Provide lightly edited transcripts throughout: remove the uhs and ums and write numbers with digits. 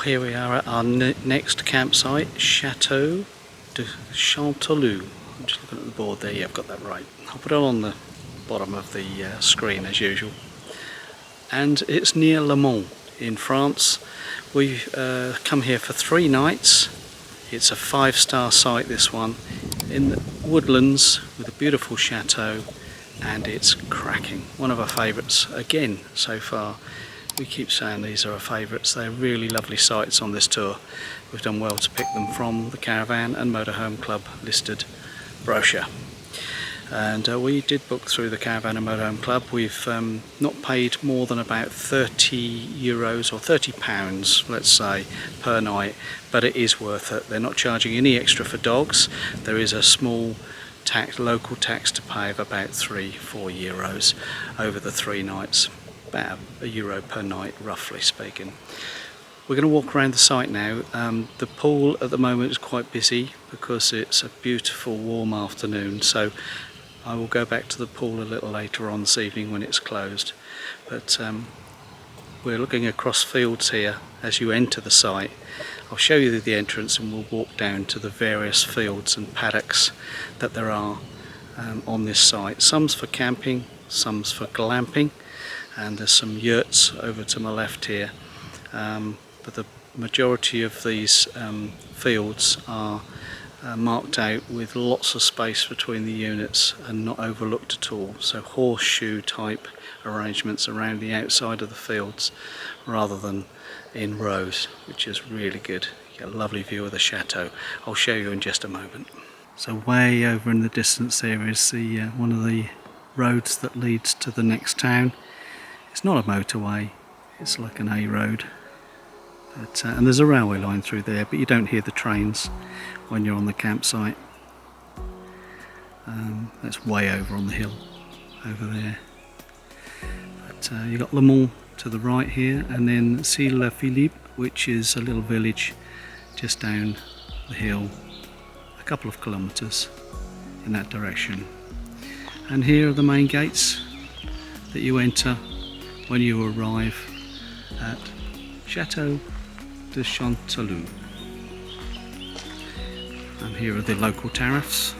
here we are at our next campsite, Chateau De Chanteloup. I'm just looking at the board there, yeah, I've got that right. I'll put it on the bottom of the screen as usual. And it's near Le Mans in France. We've come here for 3 nights. It's a 5-star site, this one, in the woodlands with a beautiful chateau, and it's cracking. One of our favourites again so far. We keep saying these are our favourites. They're really lovely sites on this tour. We've done well to pick them from the Caravan and Motorhome Club listed brochure. And we did book through the Caravan and Motorhome Club. We've not paid more than about €30 or £30, let's say, per night, but it is worth it. They're not charging any extra for dogs. There is a small local tax to pay of about €3-4 over the 3 nights. About €1 per night, roughly speaking. We're going to walk around the site now. The pool at the moment is quite busy because it's a beautiful warm afternoon, so I will go back to the pool a little later on this evening when it's closed. But we're looking across fields here as you enter the site. I'll show you the entrance and we'll walk down to the various fields and paddocks that there are on this site. Some's for camping, some's for glamping, and there's some yurts over to my left here, but the majority of these fields are marked out with lots of space between the units and not overlooked at all, so horseshoe type arrangements around the outside of the fields rather than in rows, which is really good. You get a lovely view of the chateau. I'll show you in just a moment. So way over in the distance there is the one of the roads that leads to the next town. It's not a motorway, it's like an A road, but, and there's a railway line through there, but you don't hear the trains when you're on the campsite. That's way over on the hill over there. But you've got Le Mans to the right here, and then Philippe, which is a little village just down the hill, a couple of kilometres in that direction. And here are the main gates that you enter when you arrive at Chateau De Chanteloup. And here are the local tariffs.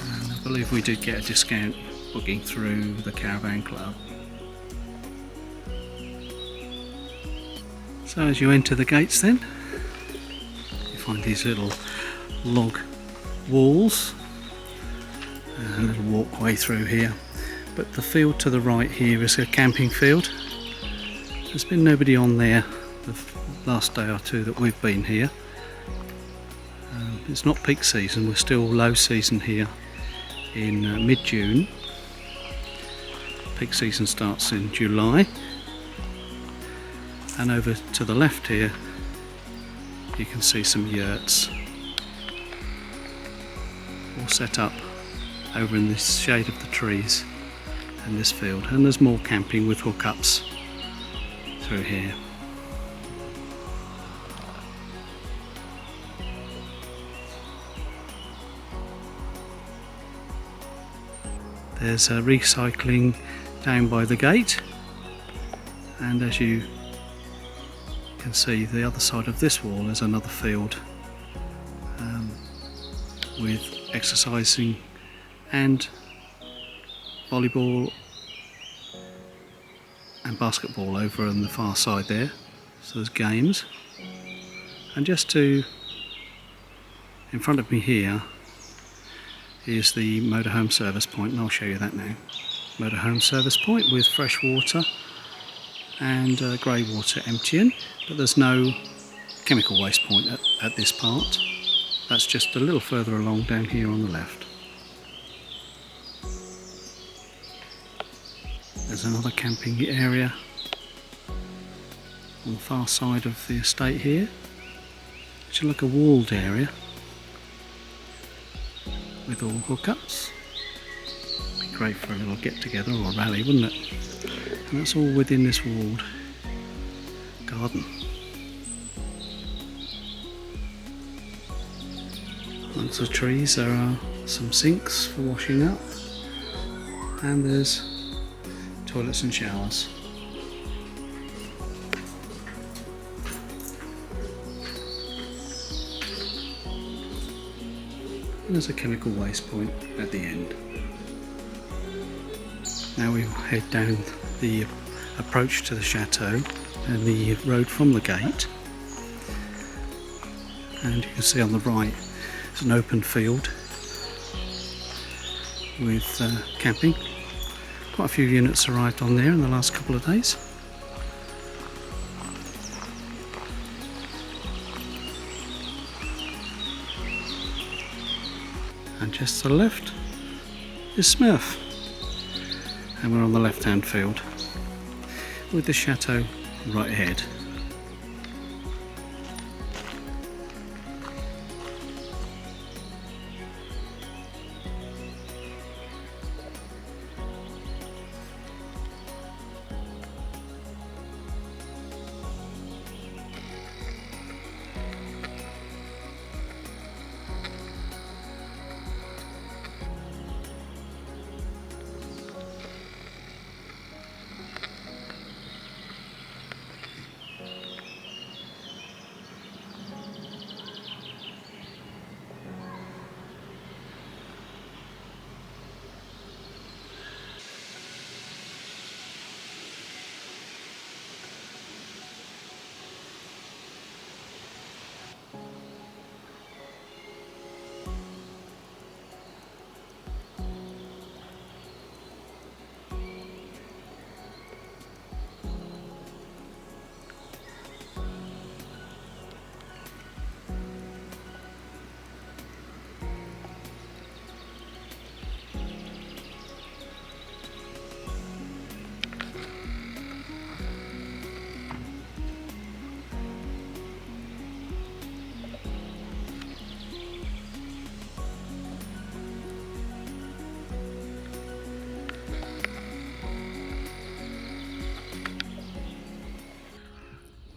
And I believe we did get a discount booking through the Caravan Club. So as you enter the gates then, you find these little log walls, a little walkway through here. But the field to the right here is a camping field. There's been nobody on there the last day or two that we've been here. It's not peak season, we're still low season here in mid-June. Peak season starts in July. And over to the left here you can see some yurts all set up over in the shade of the trees in this field, and there's more camping with hookups through here. There's a recycling down by the gate, and as you can see the other side of this wall is another field with exercising and volleyball and basketball over on the far side there, so there's games. And just in front of me here is the motorhome service point, and I'll show you that now. Motorhome service point with fresh water and grey water emptying, but there's no chemical waste point at this part. That's just a little further along down here on the left. There's another camping area on the far side of the estate here, which is like a walled area with all hookups. Be great for a little get together or a rally, wouldn't it? And that's all within this walled garden. Amongst the trees there are some sinks for washing up, and there's toilets and showers. And there's a chemical waste point at the end. Now we head down the approach to the chateau and the road from the gate, and you can see on the right it's an open field with camping. Quite a few units arrived on there in the last couple of days. And just to the left is Smurf, and we're on the left hand field with the chateau right ahead.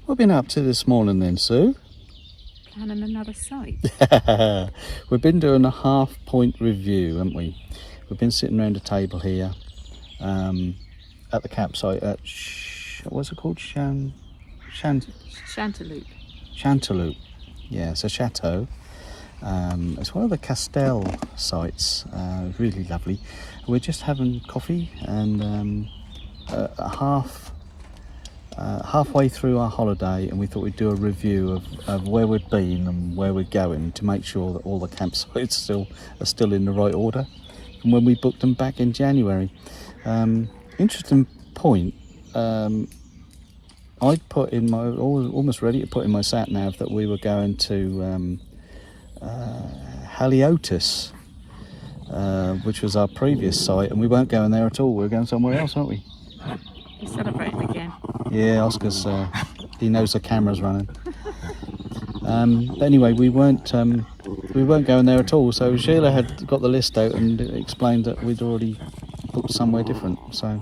What have you been up to this morning then, Sue? Planning another site. We've been doing a half-point review, haven't we? We've been sitting around a table here at the campsite at what's it called? Chanteloup. Chanteloup. Yeah, it's a chateau. It's one of the Castels sites. Really lovely. We're just having coffee and halfway through our holiday, and we thought we'd do a review of where we'd been and where we're going to make sure that all the campsites are still in the right order from when we booked them back in January. Interesting point. I'd put in my almost ready to put in my sat nav that we were going to Haliotis, which was our previous site, and we weren't going there at all. We were going somewhere else, aren't we? You're celebrating again. Yeah, Oscar's he knows the camera's running. But anyway, we weren't going there at all. So Sheila had got the list out and explained that we'd already booked somewhere different. So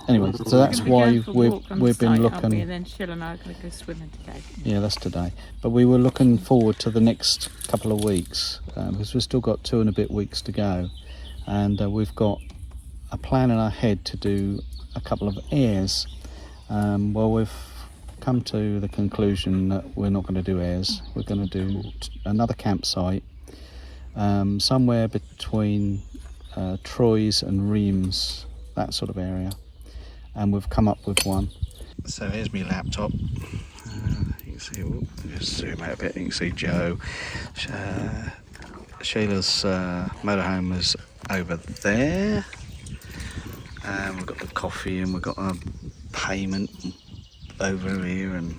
anyway, so that's why we've been looking. And then Sheila and I are going to go swimming today. Yeah, that's today. But we were looking forward to the next couple of weeks because we've still got 2 and a bit weeks to go, and we've got a plan in our head to do a couple of airs. Well, we've come to the conclusion that we're not going to do airs. We're going to do another campsite somewhere between Troyes and Reims, that sort of area, and we've come up with one. So here's my laptop. You can see, just zoom out a bit, you can see Joe. Sheila's motorhome is over there. We've got the coffee and we've got a payment over here and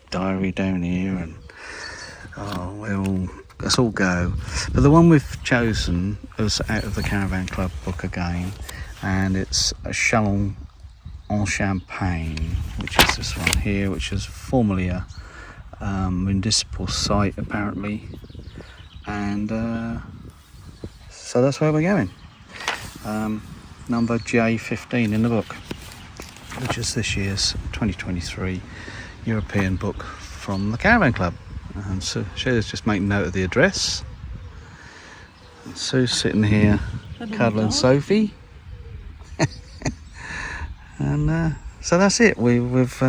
diary down here, and let's all go. But the one we've chosen is out of the Caravan Club book again, and it's a Chalon en Champagne, which is this one here, which is formerly a municipal site apparently, and so that's where we're going. Number J15 in the book, which is this year's 2023 European book from the Caravan Club. And so Sheila's just making note of the address. And Sue's sitting here cuddling Sophie. And so that's it. We've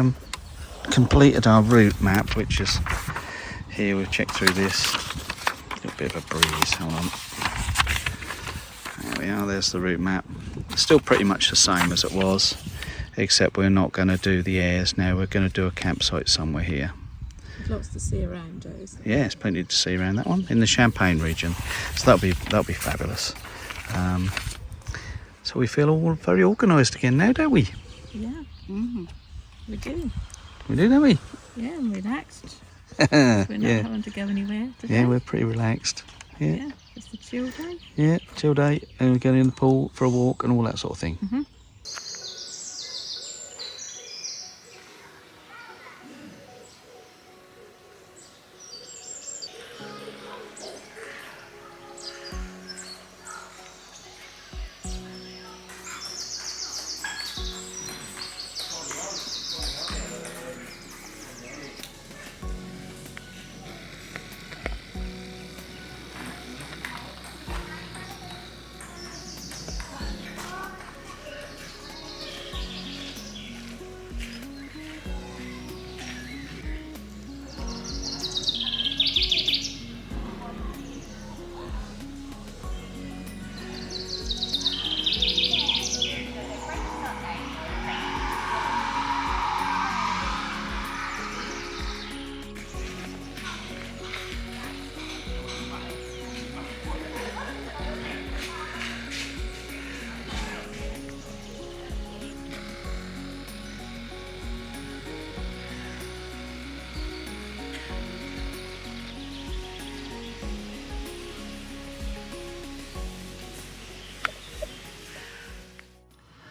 completed our route map, which is here. We've checked through this. A bit of a breeze, hold on. There we are, there's the route map. It's still pretty much the same as it was, except we're not going to do the airs now, we're going to do a campsite somewhere here. There's lots to see around, those. Yeah, there's plenty to see around that one, in the Champagne region. So that'll be fabulous. So we feel all very organised again now, don't we? Yeah, we do. We do, don't we? Yeah, and relaxed. We're not Yeah. having to go anywhere today. Yeah, we're pretty relaxed. Yeah. Yeah, just a chill day. Yeah, chill day, and we're going in the pool for a walk and all that sort of thing.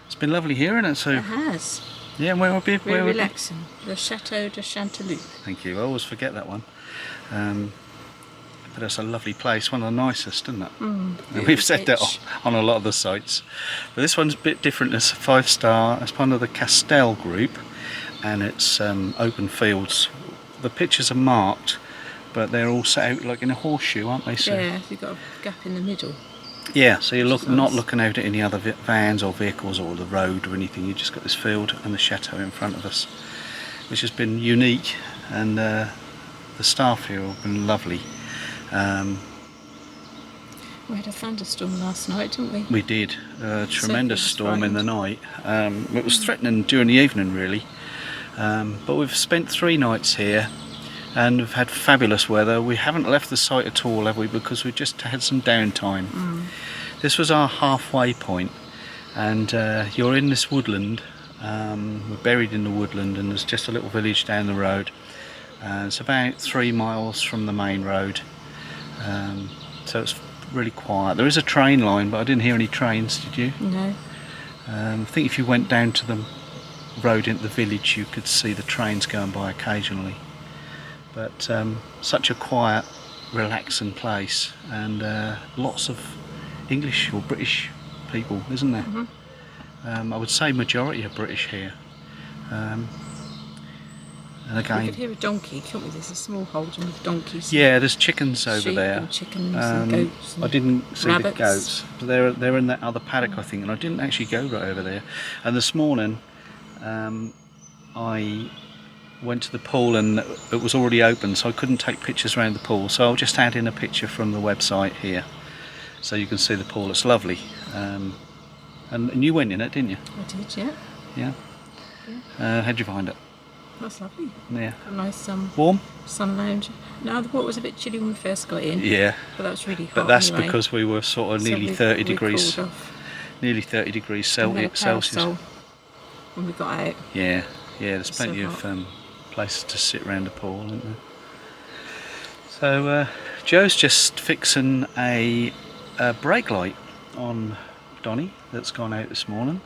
It's been lovely here, isn't it? So It has. yeah, where would be? Very relaxing. The Chateau De Chanteloup. Thank you. I always forget that one. But it's a lovely place, one of the nicest, isn't it? And we've said that on a lot of the sites. But this one's a bit different. It's a 5-star. It's part of the Castels Group, and it's open fields. The pictures are marked, but they're all set out like in a horseshoe, aren't they? So, Yeah, you've got a gap in the middle. yeah, so you're not nice. looking out at any other vans or vehicles or the road or anything. You've just got this field and the chateau in front of us, which has been unique, and the staff here have been lovely. We had a thunderstorm last night, didn't we? We did. A tremendous was storm in the frightened. night. It was threatening during the evening, really. But we've spent 3 nights here, and we've had fabulous weather. We haven't left the site at all, have we? Because we just had some downtime. This was our halfway point, and you're in this woodland. We're buried in the woodland, and there's just a little village down the road. It's about 3 miles from the main road, so it's really quiet. There is a train line, but I didn't hear any trains, did you? No. I think if you went down to the road into the village, you could see the trains going by occasionally. But such a quiet, relaxing place, and lots of English or British people, isn't there? I would say majority are British here. And We again, could hear a donkey, couldn't we? There's a small holding with donkeys. yeah, there's chickens over sheep there. and chickens and goats. And I didn't see rabbits. the goats, but they're in that other paddock, I think, and I didn't actually go right over there. And this morning, I went to the pool and it was already open, so I couldn't take pictures around the pool. So I'll just add in a picture from the website here, so you can see the pool. It's lovely. And you went in it, didn't you? I did, yeah. Yeah. How'd you find it? That's lovely. Yeah. A nice Warm? sun lounge. No, the water was a bit chilly when we first got in. Yeah. But that was really hot. But that's anyway. because we were sort of So nearly we 30 degrees. cooled off. Nearly 30 degrees And we had a Celsius. parasol when we got out. Yeah, there's It's plenty so of hot. places to sit around the pool, isn't there? So Joe's just fixing a brake light on Donnie that's gone out this morning.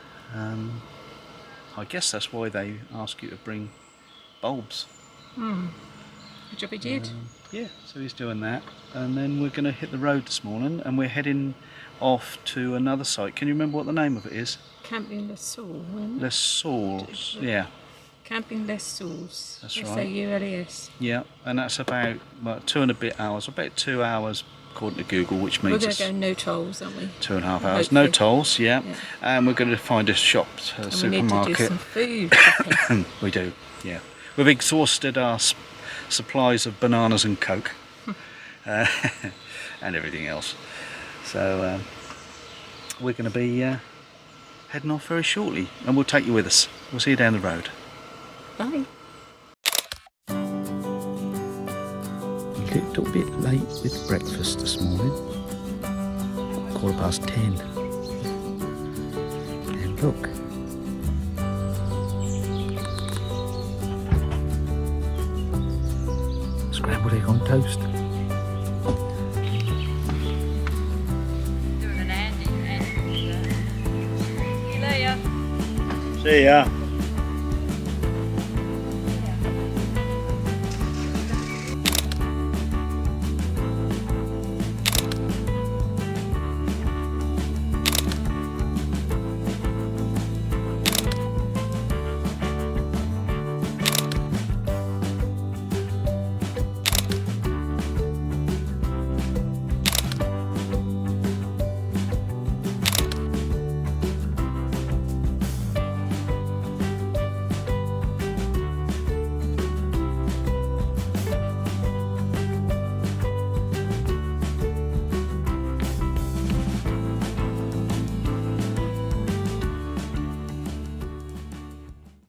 I guess that's why they ask you to bring bulbs. Good job he did. Yeah, so he's doing that, and then we're going to hit the road this morning, and we're heading off to another site. Can you remember what the name of it is? Camping Les Saules, wasn't it? Les Saules. Yeah. Camping Les Saules. That's right. S-A-U-L-E-S. Yeah, and that's about 2 and a bit hours, about 2 hours according to Google, which We're means going it's to go no tolls, aren't we? 2.5 hours. No Hopefully. tolls, yeah. Yeah. And we're going to find a shop, a And we need to do supermarket. some food shopping. We do, yeah. We've exhausted our supplies of bananas and Coke. and everything else. So we're going to be heading off very shortly, and we'll take you with us. We'll see you down the road. Bye. A little bit late with breakfast this morning, 10:15. And look, scrambled egg on toast. Doing an Andy. See you later. See ya.